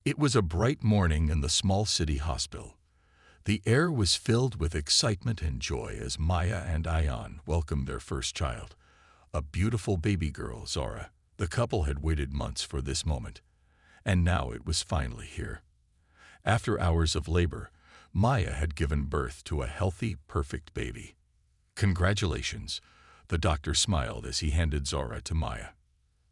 It was a bright morning in the small city hospital. The air was filled with excitement and joy as Maya and Ion welcomed their first child, a beautiful baby girl, Zara. The couple had waited months for this moment, and now it was finally here. After hours of labor, Maya had given birth to a healthy, perfect baby. "Congratulations," the doctor smiled as he handed Zara to Maya.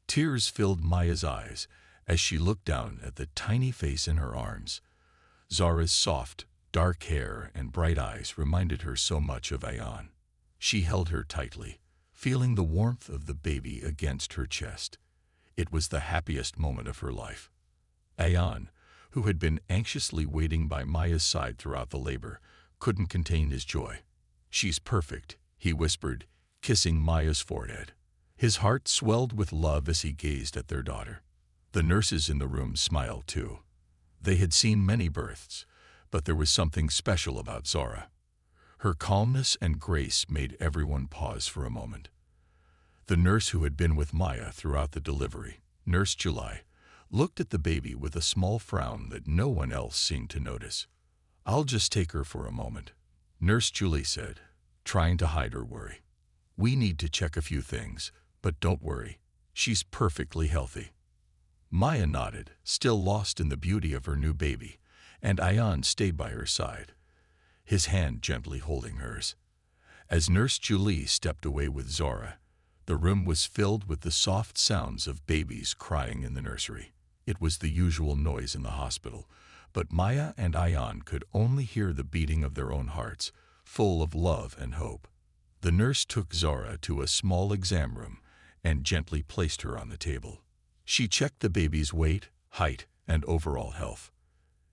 Tears filled Maya's eyes as she looked down at the tiny face in her arms. Zara's soft, dark hair and bright eyes reminded her so much of Ion. She held her tightly, feeling the warmth of the baby against her chest. It was the happiest moment of her life. Ion, who had been anxiously waiting by Maya's side throughout the labor, couldn't contain his joy. "She's perfect," he whispered, kissing Maya's forehead. His heart swelled with love as he gazed at their daughter. The nurses in the room smiled too. They had seen many births, but there was something special about Zara. Her calmness and grace made everyone pause for a moment. The nurse who had been with Maya throughout the delivery, Nurse July, looked at the baby with a small frown that no one else seemed to notice. "I'll just take her for a moment," Nurse Julie said, trying to hide her worry. "We need to check a few things, but don't worry, she's perfectly healthy." Maya nodded, still lost in the beauty of her new baby, and Ion stayed by her side, his hand gently holding hers. As Nurse Julie stepped away with Zara, the room was filled with the soft sounds of babies crying in the nursery. It was the usual noise in the hospital, but Maya and Ion could only hear the beating of their own hearts, full of love and hope. The nurse took Zara to a small exam room and gently placed her on the table. She checked the baby's weight, height, and overall health.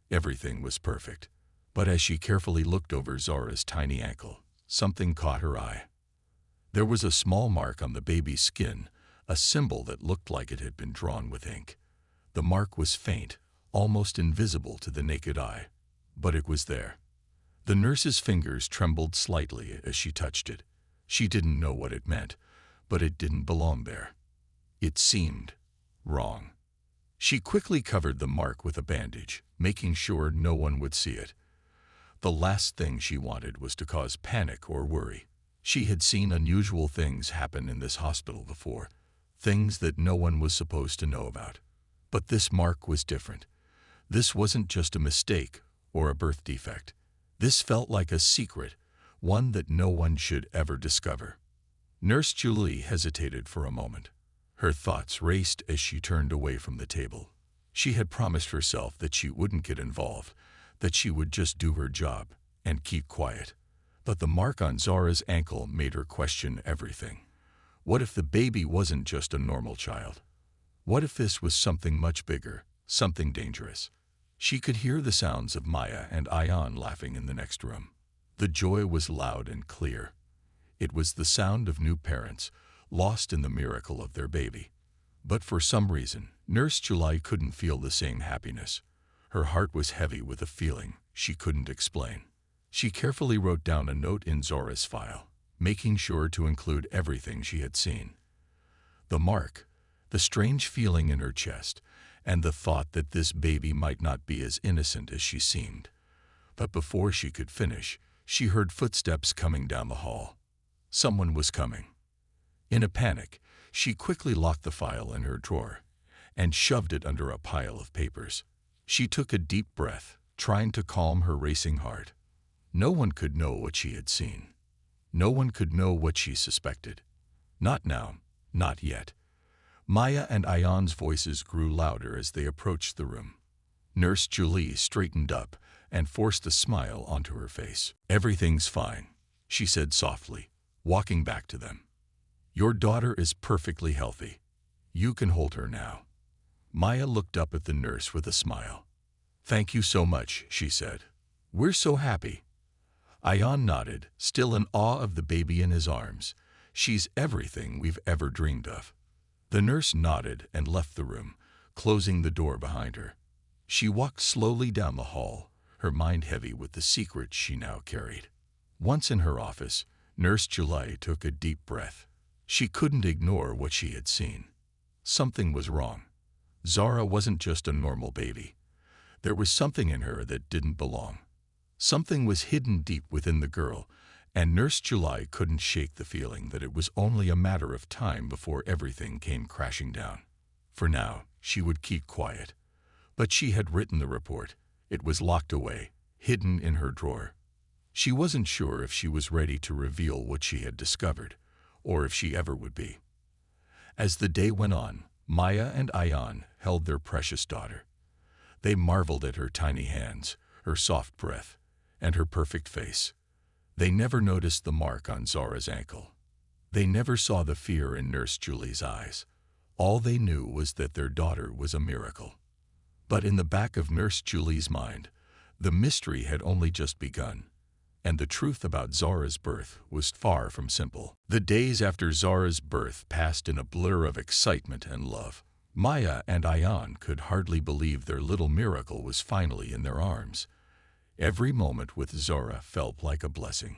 Everything was perfect, but as she carefully looked over Zara's tiny ankle, something caught her eye. There was a small mark on the baby's skin, a symbol that looked like it had been drawn with ink. The mark was faint, almost invisible to the naked eye, but it was there. The nurse's fingers trembled slightly as she touched it. She didn't know what it meant, but it didn't belong there. It seemed wrong. She quickly covered the mark with a bandage, making sure no one would see it. The last thing she wanted was to cause panic or worry. She had seen unusual things happen in this hospital before, things that no one was supposed to know about. But this mark was different. This wasn't just a mistake or a birth defect. This felt like a secret, one that no one should ever discover. Nurse Julie hesitated for a moment. Her thoughts raced as she turned away from the table. She had promised herself that she wouldn't get involved, that she would just do her job and keep quiet. But the mark on Zara's ankle made her question everything. What if the baby wasn't just a normal child? What if this was something much bigger, something dangerous? She could hear the sounds of Maya and Ion laughing in the next room. The joy was loud and clear. It was the sound of new parents, lost in the miracle of their baby. But for some reason, Nurse July couldn't feel the same happiness. Her heart was heavy with a feeling she couldn't explain. She carefully wrote down a note in Zara's file, making sure to include everything she had seen. The mark, the strange feeling in her chest, and the thought that this baby might not be as innocent as she seemed. But before she could finish, she heard footsteps coming down the hall. Someone was coming. In a panic, she quickly locked the file in her drawer and shoved it under a pile of papers. She took a deep breath, trying to calm her racing heart. No one could know what she had seen. No one could know what she suspected. Not now, not yet. Maya and Ion's voices grew louder as they approached the room. Nurse Julie straightened up and forced a smile onto her face. "Everything's fine," she said softly, walking back to them. "Your daughter is perfectly healthy. You can hold her now." Maya looked up at the nurse with a smile. "Thank you so much," she said. "We're so happy." Ion nodded, still in awe of the baby in his arms. "She's everything we've ever dreamed of." The nurse nodded and left the room, closing the door behind her. She walked slowly down the hall, her mind heavy with the secret she now carried. Once in her office, Nurse July took a deep breath. She couldn't ignore what she had seen. Something was wrong. Zara wasn't just a normal baby. There was something in her that didn't belong. Something was hidden deep within the girl, and Nurse July couldn't shake the feeling that it was only a matter of time before everything came crashing down. For now, she would keep quiet. But she had written the report. It was locked away, hidden in her drawer. She wasn't sure if she was ready to reveal what she had discovered, or if she ever would be. As the day went on, Maya and Ayan held their precious daughter. They marveled at her tiny hands, her soft breath, and her perfect face. They never noticed the mark on Zara's ankle. They never saw the fear in Nurse Julie's eyes. All they knew was that their daughter was a miracle. But in the back of Nurse Julie's mind, the mystery had only just begun, and the truth about Zara's birth was far from simple. The days after Zara's birth passed in a blur of excitement and love. Maya and Ayan could hardly believe their little miracle was finally in their arms. Every moment with Zara felt like a blessing.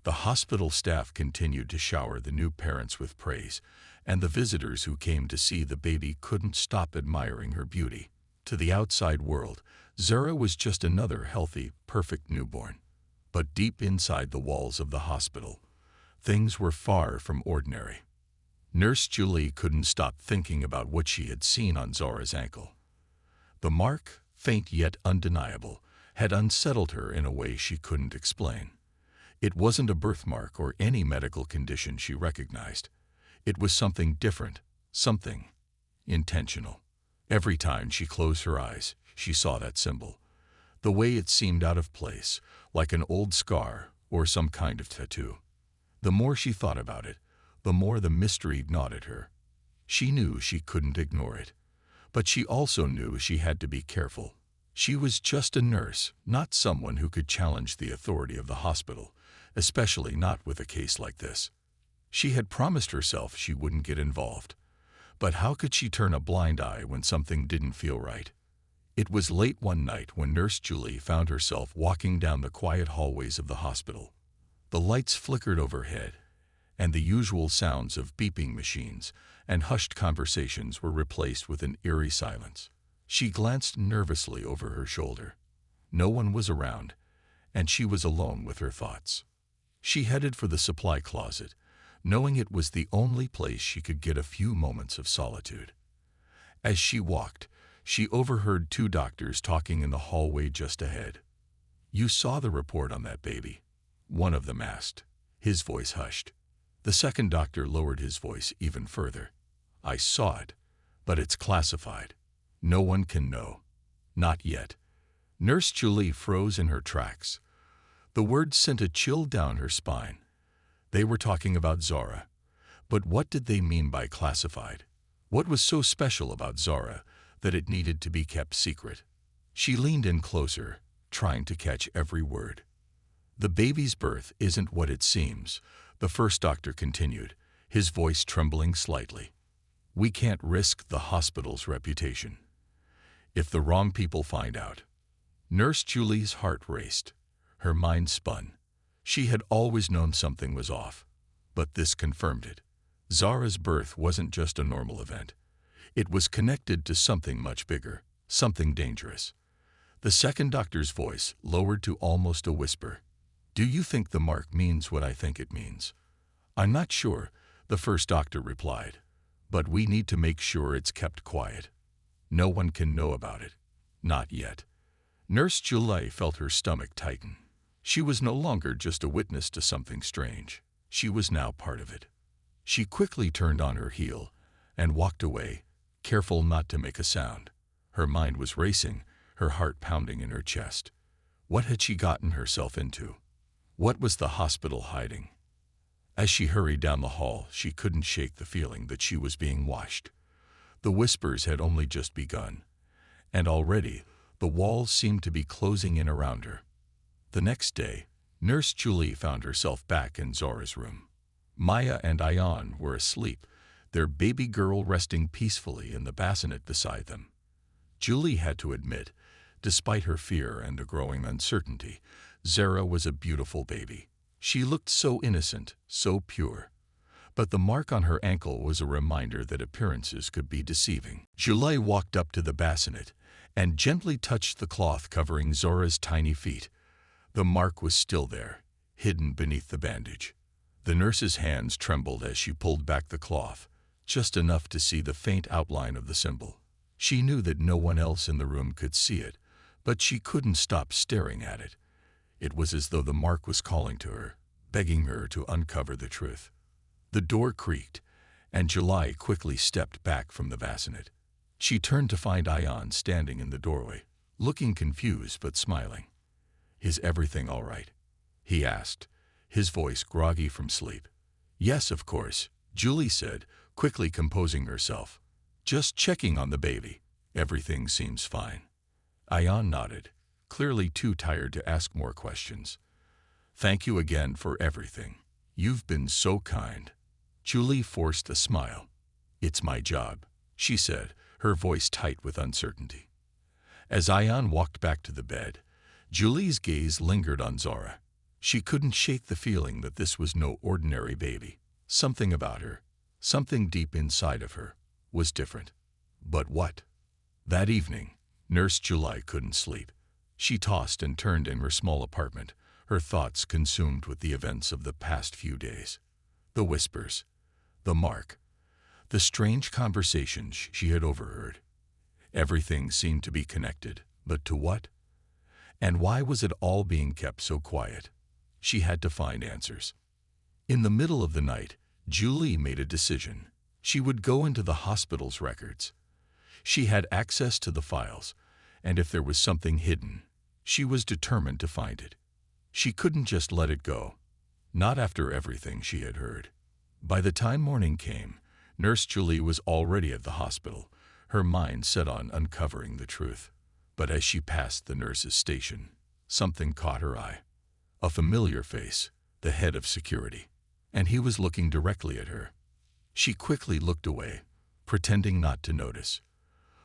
The hospital staff continued to shower the new parents with praise, and the visitors who came to see the baby couldn't stop admiring her beauty. To the outside world, Zara was just another healthy, perfect newborn. But deep inside the walls of the hospital, things were far from ordinary. Nurse Julie couldn't stop thinking about what she had seen on Zara's ankle. The mark, faint yet undeniable, had unsettled her in a way she couldn't explain. It wasn't a birthmark or any medical condition she recognized. It was something different, something intentional. Every time she closed her eyes, she saw that symbol. The way it seemed out of place, like an old scar or some kind of tattoo. The more she thought about it, the more the mystery gnawed at her. She knew she couldn't ignore it, but she also knew she had to be careful. She was just a nurse, not someone who could challenge the authority of the hospital, especially not with a case like this. She had promised herself she wouldn't get involved. But how could she turn a blind eye when something didn't feel right? It was late one night when Nurse Julie found herself walking down the quiet hallways of the hospital. The lights flickered overhead, and the usual sounds of beeping machines and hushed conversations were replaced with an eerie silence. She glanced nervously over her shoulder. No one was around, and she was alone with her thoughts. She headed for the supply closet, knowing it was the only place she could get a few moments of solitude. As she walked, she overheard two doctors talking in the hallway just ahead. "You saw the report on that baby," one of them asked. His voice hushed. The second doctor lowered his voice even further. "I saw it, but it's classified. No one can know. Not yet." Nurse Julie froze in her tracks. The words sent a chill down her spine. They were talking about Zara. But what did they mean by classified? What was so special about Zara that it needed to be kept secret? She leaned in closer, trying to catch every word. "The baby's birth isn't what it seems," the first doctor continued, his voice trembling slightly. "We can't risk the hospital's reputation. If the wrong people find out." Nurse Julie's heart raced. Her mind spun. She had always known something was off, but this confirmed it. Zara's birth wasn't just a normal event. It was connected to something much bigger, something dangerous. The second doctor's voice lowered to almost a whisper. "Do you think the mark means what I think it means?" "I'm not sure," the first doctor replied, "but we need to make sure it's kept quiet. No one can know about it. Not yet." Nurse Julie felt her stomach tighten. She was no longer just a witness to something strange. She was now part of it. She quickly turned on her heel and walked away, careful not to make a sound. Her mind was racing, her heart pounding in her chest. What had she gotten herself into? What was the hospital hiding? As she hurried down the hall, she couldn't shake the feeling that she was being watched. The whispers had only just begun, and already the walls seemed to be closing in around her. The next day, Nurse Julie found herself back in Zara's room. Maya and Ayan were asleep, their baby girl resting peacefully in the bassinet beside them. Julie had to admit, despite her fear and the growing uncertainty, Zara was a beautiful baby. She looked so innocent, so pure. but the mark on her ankle was a reminder that appearances could be deceiving. Julie walked up to the bassinet and gently touched the cloth covering Zora's tiny feet. The mark was still there, hidden beneath the bandage. The nurse's hands trembled as she pulled back the cloth, just enough to see the faint outline of the symbol. She knew that no one else in the room could see it, but she couldn't stop staring at it. It was as though the mark was calling to her, begging her to uncover the truth. The door creaked, and July quickly stepped back from the bassinet. She turned to find Ion standing in the doorway, looking confused but smiling. "Is everything all right?" he asked, his voice groggy from sleep. "Yes, of course," Julie said, quickly composing herself. "Just checking on the baby. Everything seems fine." Ion nodded, clearly too tired to ask more questions. "Thank you again for everything. You've been so kind." Julie forced a smile. "It's my job," she said, her voice tight with uncertainty. As Ion walked back to the bed, Julie's gaze lingered on Zora. She couldn't shake the feeling that this was no ordinary baby. Something about her, something deep inside of her, was different. But what? That evening, Nurse Julie couldn't sleep. She tossed and turned in her small apartment, her thoughts consumed with the events of the past few days. The whispers, the mark, the strange conversations she had overheard. Everything seemed to be connected, but to what? And why was it all being kept so quiet? She had to find answers. In the middle of the night, Julie made a decision. She would go into the hospital's records. She had access to the files, and if there was something hidden, she was determined to find it. She couldn't just let it go, not after everything she had heard. By the time morning came, Nurse Julie was already at the hospital, her mind set on uncovering the truth. But as she passed the nurse's station, something caught her eye. A familiar face, the head of security, and he was looking directly at her. She quickly looked away, pretending not to notice.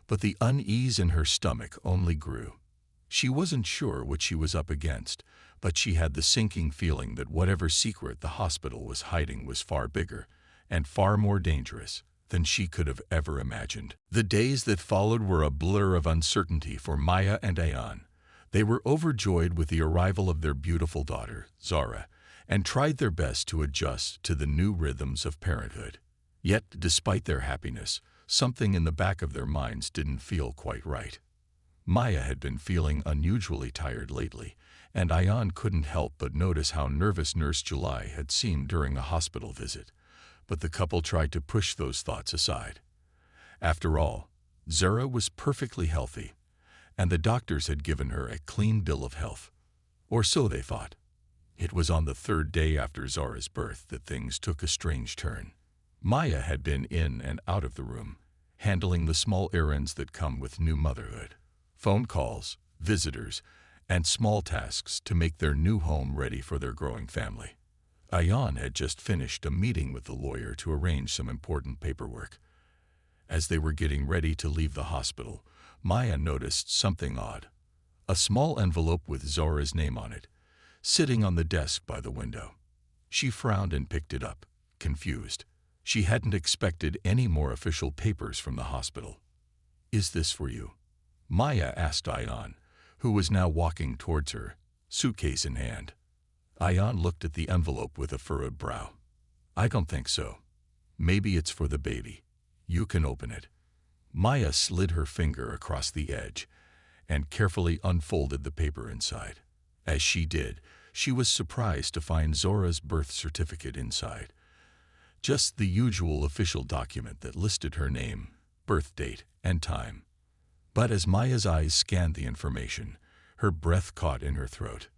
But the unease in her stomach only grew. She wasn't sure what she was up against, but she had the sinking feeling that whatever secret the hospital was hiding was far bigger and far more dangerous than she could have ever imagined. The days that followed were a blur of uncertainty for Maya and Ion. They were overjoyed with the arrival of their beautiful daughter, Zora, and tried their best to adjust to the new rhythms of parenthood. Yet, despite their happiness, something in the back of their minds didn't feel quite right. Maya had been feeling unusually tired lately, and Ion couldn't help but notice how nervous Nurse Julie had seemed during a hospital visit. But the couple tried to push those thoughts aside. After all, Zora was perfectly healthy, and the doctors had given her a clean bill of health. Or so they thought. It was on the third day after Zora's birth that things took a strange turn. Maya had been in and out of the room, handling the small errands that come with new motherhood. Phone calls, visitors, and small tasks to make their new home ready for their growing family. Ion had just finished a meeting with the lawyer to arrange some important paperwork. As they were getting ready to leave the hospital, Maya noticed something odd. A small envelope with Zora's name on it, sitting on the desk by the window. She frowned and picked it up, confused. She hadn't expected any more official papers from the hospital. "Is this for you?" Maya asked Ion, who was now walking towards her, suitcase in hand. Ion looked at the envelope with a furrowed brow. "I don't think so. Maybe it's for the baby. You can open it." Maya slid her finger across the edge and carefully unfolded the paper inside. As she did, she was surprised to find Zora's birth certificate inside. Just the usual official document that listed her name, birth date, and time. But as Maya's eyes scanned the information, her breath caught in her throat.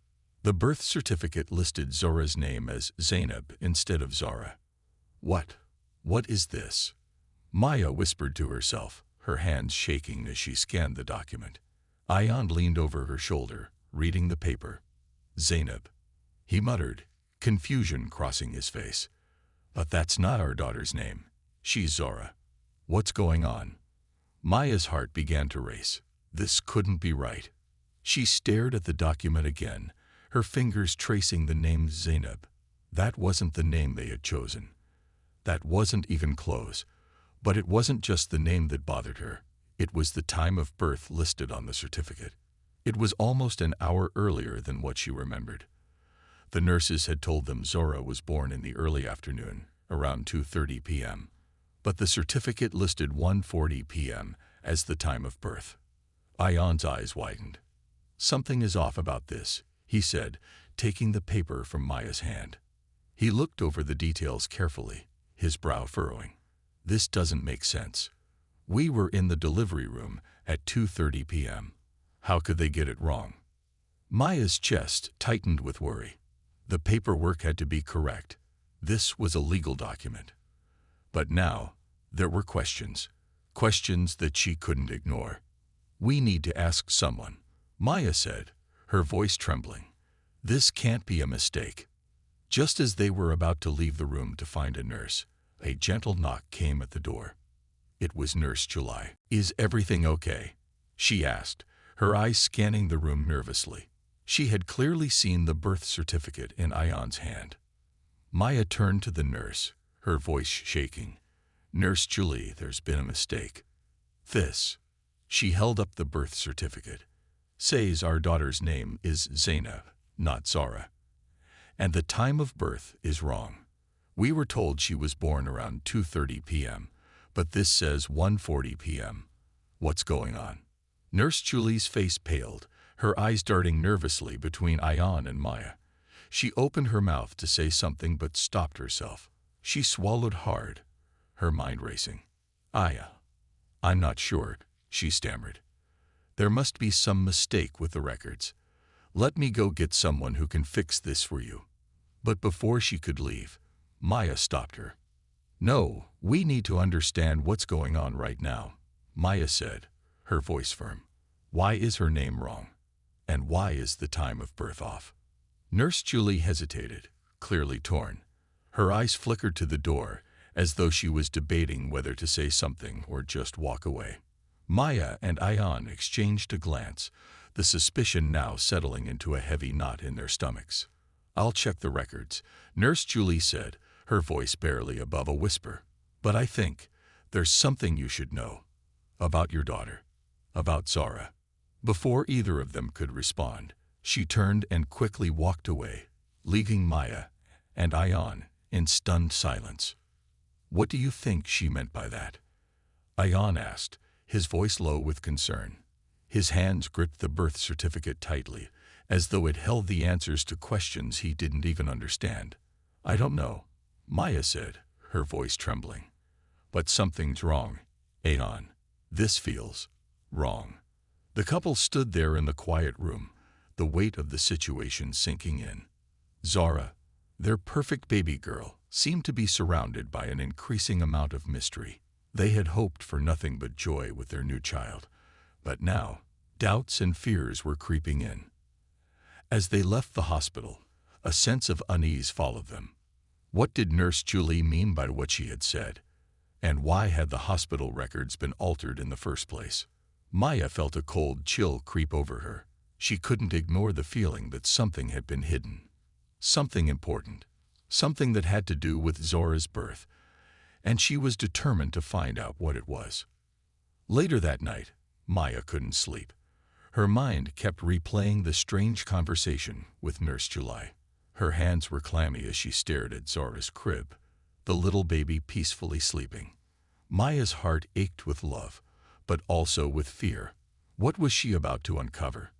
The birth certificate listed Zora's name as Zainab instead of Zora. What is this?" Maya whispered to herself, her hands shaking as she scanned the document. Ion leaned over her shoulder, reading the paper. "Zainab," he muttered, confusion crossing his face. "But that's not our daughter's name. She's Zora. What's going on?" Maya's heart began to race. This couldn't be right. She stared at the document again, her fingers tracing the name Zainab. That wasn't the name they had chosen. That wasn't even close. But it wasn't just the name that bothered her. It was the time of birth listed on the certificate. It was almost an hour earlier than what she remembered. The nurses had told them Zora was born in the early afternoon, around 2:30 p.m., but the certificate listed 1:40 p.m. as the time of birth. Ayan's eyes widened. "Something is off about this," he said, taking the paper from Maya's hand. He looked over the details carefully, his brow furrowing. "This doesn't make sense. We were in the delivery room at 2:30 p.m. How could they get it wrong?" Maya's chest tightened with worry. The paperwork had to be correct. This was a legal document. But now, there were questions. Questions that she couldn't ignore. "We need to ask someone," Maya said, her voice trembling. "This can't be a mistake." Just as they were about to leave the room to find a nurse, a gentle knock came at the door. It was Nurse July. "Is everything okay?" she asked, her eyes scanning the room nervously. She had clearly seen the birth certificate in Ayan's hand. Maya turned to the nurse, her voice shaking. "Nurse Julie, there's been a mistake. This," she held up the birth certificate, "says our daughter's name is Zainab, not Zara. And the time of birth is wrong. We were told she was born around 2:30 p.m., but this says 1:40 p.m. What's going on?" Nurse Julie's face paled, her eyes darting nervously between Ayan and Maya. She opened her mouth to say something but stopped herself. She swallowed hard, her mind racing. "I'm not sure," she stammered. "There must be some mistake with the records. Let me go get someone who can fix this for you." But before she could leave, Maya stopped her. "No, we need to understand what's going on right now," Maya said, her voice firm. "Why is her name wrong? And why is the time of birth off?" Nurse Julie hesitated, clearly torn. Her eyes flickered to the door, as though she was debating whether to say something or just walk away. Maya and Ayan exchanged a glance, the suspicion now settling into a heavy knot in their stomachs. "I'll check the records," Nurse Julie said, her voice barely above a whisper. "But I think there's something you should know. About your daughter. About Zara." Before either of them could respond, she turned and quickly walked away, leaving Maya and Ayan in stunned silence. "What do you think she meant by that?" Ayan asked, his voice low with concern. His hands gripped the birth certificate tightly, as though it held the answers to questions he didn't even understand. "I don't know," Maya said, her voice trembling. "But something's wrong, Ayan. This feels wrong." The couple stood there in the quiet room, the weight of the situation sinking in. Zara, their perfect baby girl, seemed to be surrounded by an increasing amount of mystery. They had hoped for nothing but joy with their new child, but now doubts and fears were creeping in. As they left the hospital, a sense of unease followed them. What did Nurse Julie mean by what she had said? And why had the hospital records been altered in the first place? Maya felt a cold chill creep over her. She couldn't ignore the feeling that something had been hidden. Something important. Something that had to do with Zora's birth. And she was determined to find out what it was. Later that night, Maya couldn't sleep. Her mind kept replaying the strange conversation with Nurse July. Her hands were clammy as she stared at Zora's crib, the little baby peacefully sleeping. Maya's heart ached with love, but also with fear. What was she about to uncover?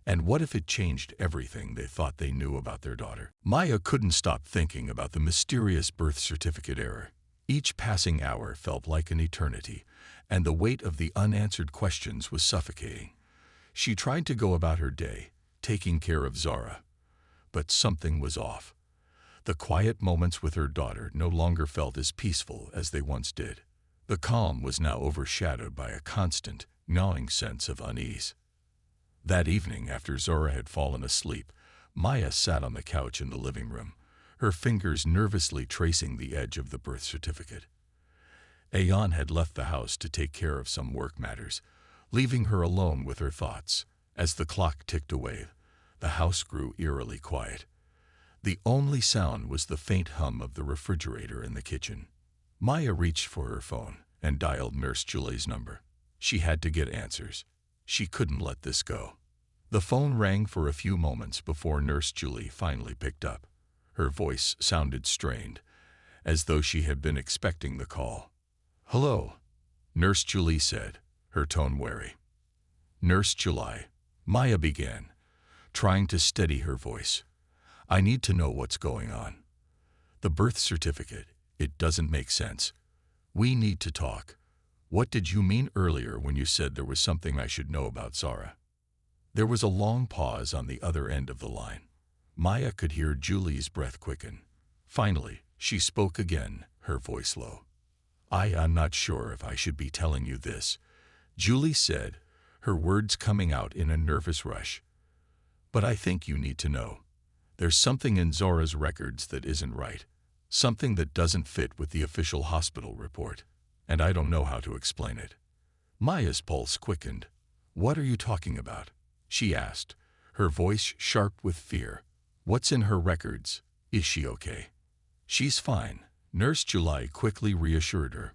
And what if it changed everything they thought they knew about their daughter? Maya couldn't stop thinking about the mysterious birth certificate error. Each passing hour felt like an eternity, and the weight of the unanswered questions was suffocating. She tried to go about her day, taking care of Zara. But something was off. The quiet moments with her daughter no longer felt as peaceful as they once did. The calm was now overshadowed by a constant, gnawing sense of unease. That evening, after Zora had fallen asleep, Maya sat on the couch in the living room, her fingers nervously tracing the edge of the birth certificate. Ayan had left the house to take care of some work matters, leaving her alone with her thoughts. As the clock ticked away, the house grew eerily quiet. The only sound was the faint hum of the refrigerator in the kitchen. Maya reached for her phone and dialed Nurse Julie's number. She had to get answers. She couldn't let this go. The phone rang for a few moments before Nurse Julie finally picked up. Her voice sounded strained, as though she had been expecting the call. "Hello," Nurse Julie said, her tone wary. "Nurse Julie," Maya began, trying to steady her voice. "I need to know what's going on. The birth certificate, it doesn't make sense. We need to talk. What did you mean earlier when you said there was something I should know about Zara?" There was a long pause on the other end of the line. Maya could hear Julie's breath quicken. Finally, she spoke again, her voice low. "I am not sure if I should be telling you this," Julie said, her words coming out in a nervous rush. "But I think you need to know. There's something in Zora's records that isn't right. Something that doesn't fit with the official hospital report. And I don't know how to explain it." Maya's pulse quickened. "What are you talking about?" she asked, her voice sharp with fear. "What's in her records? Is she okay?" "She's fine," Nurse Julie quickly reassured her.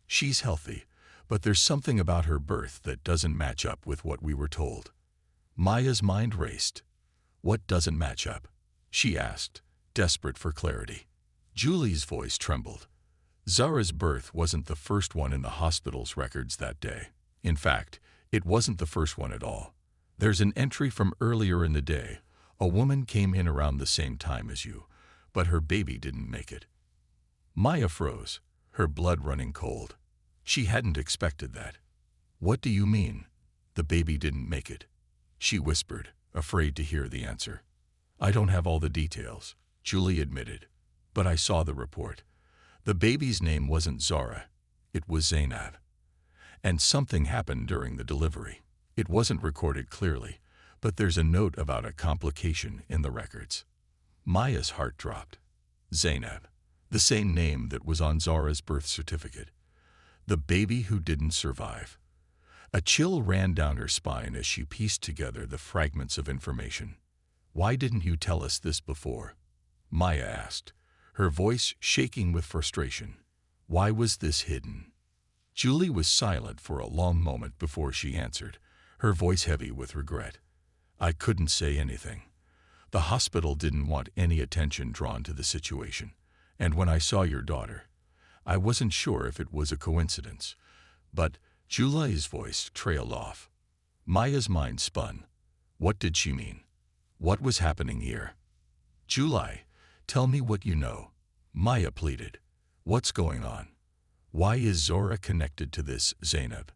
"She's healthy, but there's something about her birth that doesn't match up with what we were told." Maya's mind raced. "What doesn't match up?" she asked, desperate for clarity. Julie's voice trembled. Zara's birth wasn't the first one in the hospital's records that day. In fact, it wasn't the first one at all. There's an entry from earlier in the day. A woman came in around the same time as you, but her baby didn't make it. Maya froze, her blood running cold. She hadn't expected that. "What do you mean, the baby didn't make it?" she whispered, afraid to hear the answer. "I don't have all the details," Julie admitted, "but I saw the report. The baby's name wasn't Zara, it was Zainab. And something happened during the delivery. It wasn't recorded clearly, but there's a note about a complication in the records." Maya's heart dropped. Zainab, the same name that was on Zara's birth certificate. The baby who didn't survive. A chill ran down her spine as she pieced together the fragments of information. "Why didn't you tell us this before?" Maya asked, her voice shaking with frustration. "Why was this hidden?" Julie was silent for a long moment before she answered, her voice heavy with regret. "I couldn't say anything. The hospital didn't want any attention drawn to the situation, and when I saw your daughter, I wasn't sure if it was a coincidence. But," Julie's voice trailed off. Maya's mind spun. What did she mean? What was happening here? "Julie, tell me what you know," Maya pleaded. "What's going on? Why is Zora connected to this, Zainab?"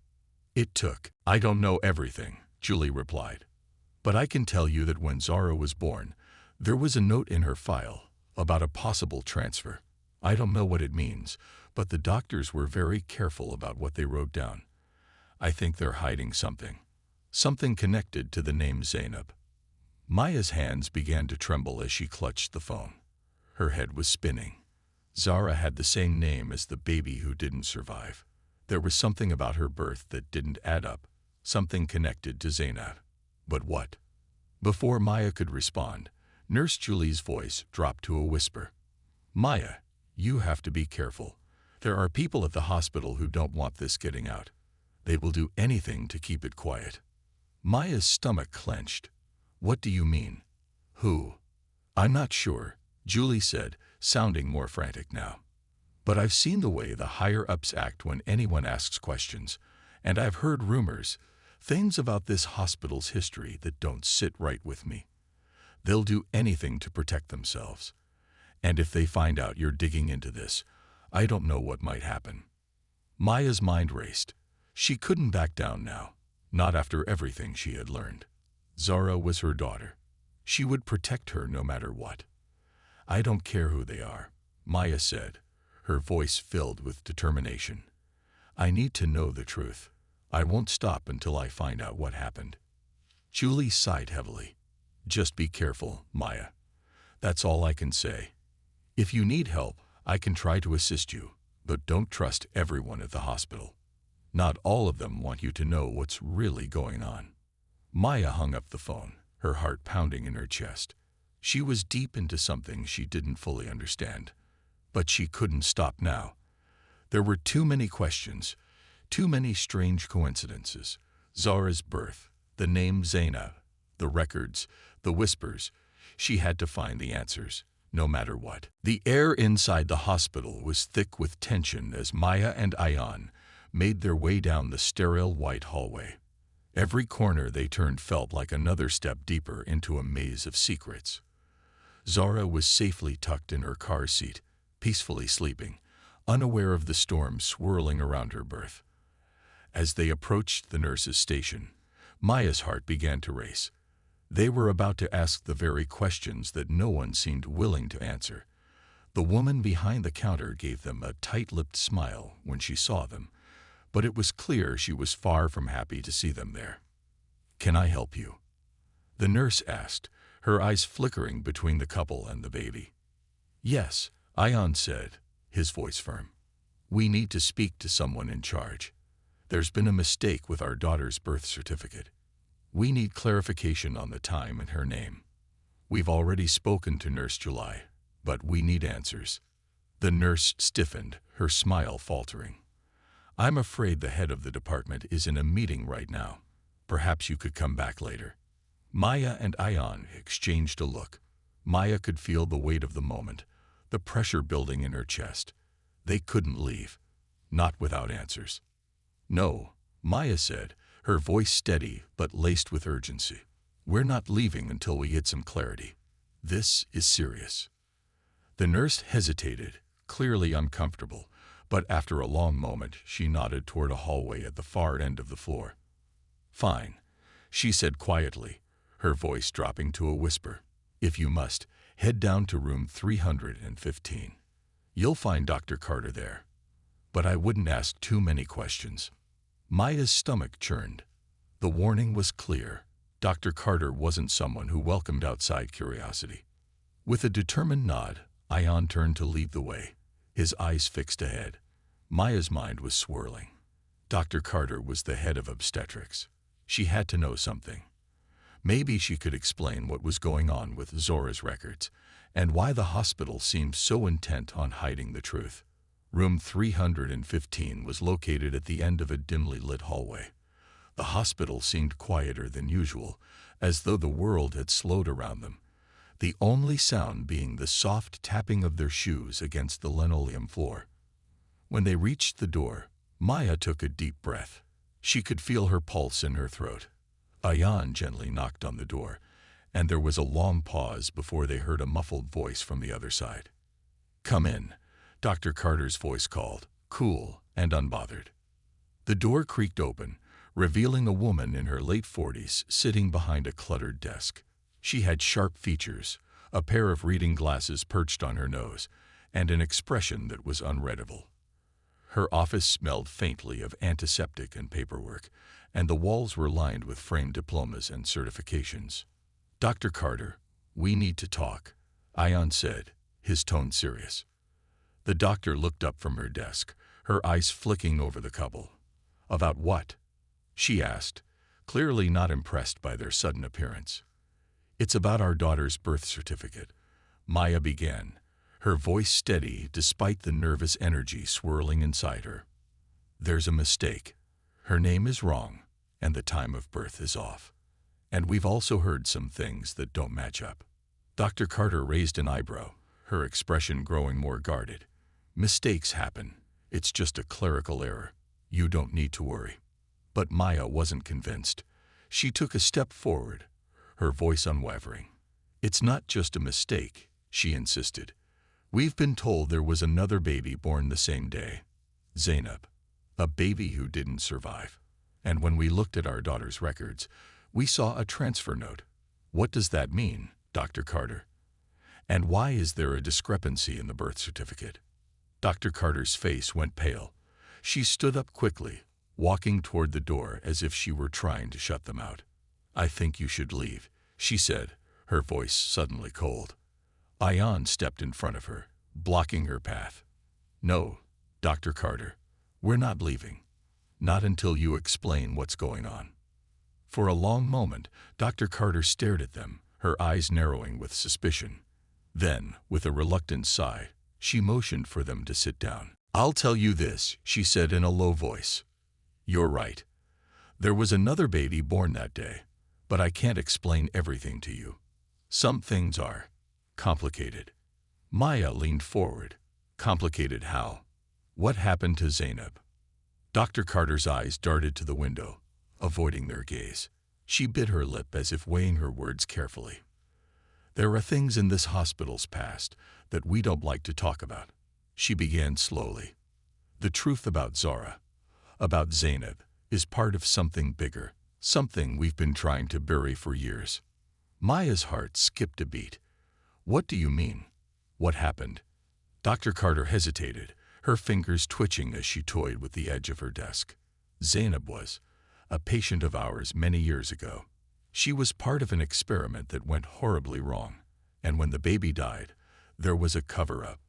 "I don't know everything," Julie replied. "But I can tell you that when Zara was born, there was a note in her file about a possible transfer. I don't know what it means, but the doctors were very careful about what they wrote down. I think they're hiding something. Something connected to the name Zainab." Maya's hands began to tremble as she clutched the phone. Her head was spinning. Zara had the same name as the baby who didn't survive. There was something about her birth that didn't add up, something connected to Zainab. But what? Before Maya could respond, Nurse Julie's voice dropped to a whisper. "Maya, you have to be careful. There are people at the hospital who don't want this getting out. They will do anything to keep it quiet." Maya's stomach clenched. "What do you mean? Who?" "I'm not sure," Julie said, sounding more frantic now. "But I've seen the way the higher-ups act when anyone asks questions, and I've heard rumors, things about this hospital's history that don't sit right with me. They'll do anything to protect themselves. And if they find out you're digging into this, I don't know what might happen." Maya's mind raced. She couldn't back down now, not after everything she had learned. Zara was her daughter. She would protect her no matter what. "I don't care who they are," Maya said, her voice filled with determination. "I need to know the truth. I won't stop until I find out what happened." Julie sighed heavily. "Just be careful, Maya. That's all I can say. If you need help, I can try to assist you, but don't trust everyone at the hospital. Not all of them want you to know what's really going on." Maya hung up the phone, her heart pounding in her chest. She was deep into something she didn't fully understand. But she couldn't stop now. There were too many questions, too many strange coincidences. Zara's birth, the name Zainab, the records, the whispers. She had to find the answers, no matter what. The air inside the hospital was thick with tension as Maya and Ayan made their way down the sterile white hallway. Every corner they turned felt like another step deeper into a maze of secrets. Zara was safely tucked in her car seat, peacefully sleeping, unaware of the storm swirling around her berth. As they approached the nurse's station, Maya's heart began to race. They were about to ask the very questions that no one seemed willing to answer. The woman behind the counter gave them a tight-lipped smile when she saw them, but it was clear she was far from happy to see them there. "Can I help you?" the nurse asked, her eyes flickering between the couple and the baby. "Yes," Ayan said, his voice firm. "We need to speak to someone in charge. There's been a mistake with our daughter's birth certificate. We need clarification on the time and her name. We've already spoken to Nurse July, but we need answers." The nurse stiffened, her smile faltering. "I'm afraid the head of the department is in a meeting right now. Perhaps you could come back later." Maya and Ayan exchanged a look. Maya could feel the weight of the moment, the pressure building in her chest. They couldn't leave, not without answers. "No," Maya said, her voice steady but laced with urgency. "We're not leaving until we get some clarity. This is serious." The nurse hesitated, clearly uncomfortable, but after a long moment she nodded toward a hallway at the far end of the floor. "Fine," she said quietly, her voice dropping to a whisper. "If you must, head down to room 315. You'll find Dr. Carter there. But I wouldn't ask too many questions." Maya's stomach churned. The warning was clear. Dr. Carter wasn't someone who welcomed outside curiosity. With a determined nod, Ayan turned to lead the way, his eyes fixed ahead. Maya's mind was swirling. Dr. Carter was the head of obstetrics. She had to know something. Maybe she could explain what was going on with Zora's records, and why the hospital seemed so intent on hiding the truth. Room 315 was located at the end of a dimly lit hallway. The hospital seemed quieter than usual, as though the world had slowed around them, the only sound being the soft tapping of their shoes against the linoleum floor. When they reached the door, Maya took a deep breath. She could feel her pulse in her throat. Ayan gently knocked on the door, and there was a long pause before they heard a muffled voice from the other side. "Come in," Dr. Carter's voice called, cool and unbothered. The door creaked open, revealing a woman in her late 40s sitting behind a cluttered desk. She had sharp features, a pair of reading glasses perched on her nose, and an expression that was unreadable. Her office smelled faintly of antiseptic and paperwork, and the walls were lined with framed diplomas and certifications. "Dr. Carter, we need to talk," Ayan said, his tone serious. The doctor looked up from her desk, her eyes flicking over the couple. "About what?" she asked, clearly not impressed by their sudden appearance. "It's about our daughter's birth certificate," Maya began, her voice steady despite the nervous energy swirling inside her. "There's a mistake. Her name is wrong, and the time of birth is off. And we've also heard some things that don't match up." Dr. Carter raised an eyebrow, her expression growing more guarded. "Mistakes happen. It's just a clerical error. You don't need to worry." But Maya wasn't convinced. She took a step forward, her voice unwavering. "It's not just a mistake," she insisted. "We've been told there was another baby born the same day. Zainab. A baby who didn't survive. And when we looked at our daughter's records, we saw a transfer note. What does that mean, Dr. Carter? And why is there a discrepancy in the birth certificate?" Dr. Carter's face went pale. She stood up quickly, walking toward the door as if she were trying to shut them out. "I think you should leave," she said, her voice suddenly cold. Ayan stepped in front of her, blocking her path. "No, Dr. Carter, we're not leaving. Not until you explain what's going on." For a long moment, Dr. Carter stared at them, her eyes narrowing with suspicion. Then, with a reluctant sigh, she motioned for them to sit down. "I'll tell you this," she said in a low voice. "You're right. There was another baby born that day, but I can't explain everything to you. Some things are complicated." Maya leaned forward. "Complicated how? What happened to Zainab?" Dr. Carter's eyes darted to the window, avoiding their gaze. She bit her lip as if weighing her words carefully. "There are things in this hospital's past that we don't like to talk about," she began slowly. "The truth about Zara, about Zainab, is part of something bigger, something we've been trying to bury for years." Maya's heart skipped a beat. "What do you mean? What happened?" Dr. Carter hesitated, her fingers twitching as she toyed with the edge of her desk. "Zainab was a patient of ours many years ago. She was part of an experiment that went horribly wrong, and when the baby died, there was a cover-up.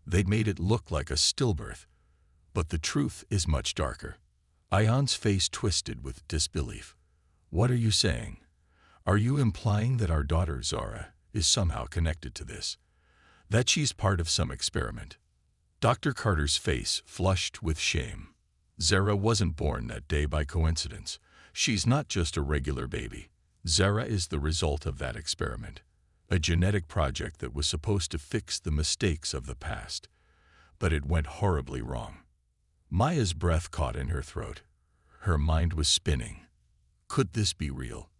They'd made it look like a stillbirth, but the truth is much darker." Ayan's face twisted with disbelief. "What are you saying? Are you implying that our daughter Zara is somehow connected to this? That she's part of some experiment?" Dr. Carter's face flushed with shame. "Zara wasn't born that day by coincidence. She's not just a regular baby. Zara is the result of that experiment, a genetic project that was supposed to fix the mistakes of the past. But it went horribly wrong." Maya's breath caught in her throat. Her mind was spinning. Could this be real?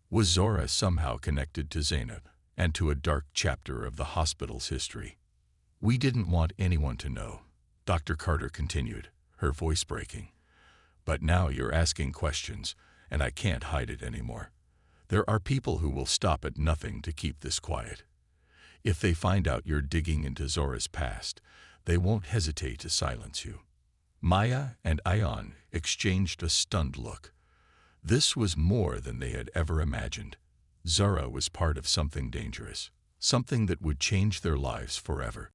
Was Zara somehow connected to Zainab and to a dark chapter of the hospital's history? "We didn't want anyone to know," Dr. Carter continued, her voice breaking. "But now you're asking questions, and I can't hide it anymore. There are people who will stop at nothing to keep this quiet. If they find out you're digging into Zora's past, they won't hesitate to silence you." Maya and Ayan exchanged a stunned look. This was more than they had ever imagined. Zara was part of something dangerous, something that would change their lives forever.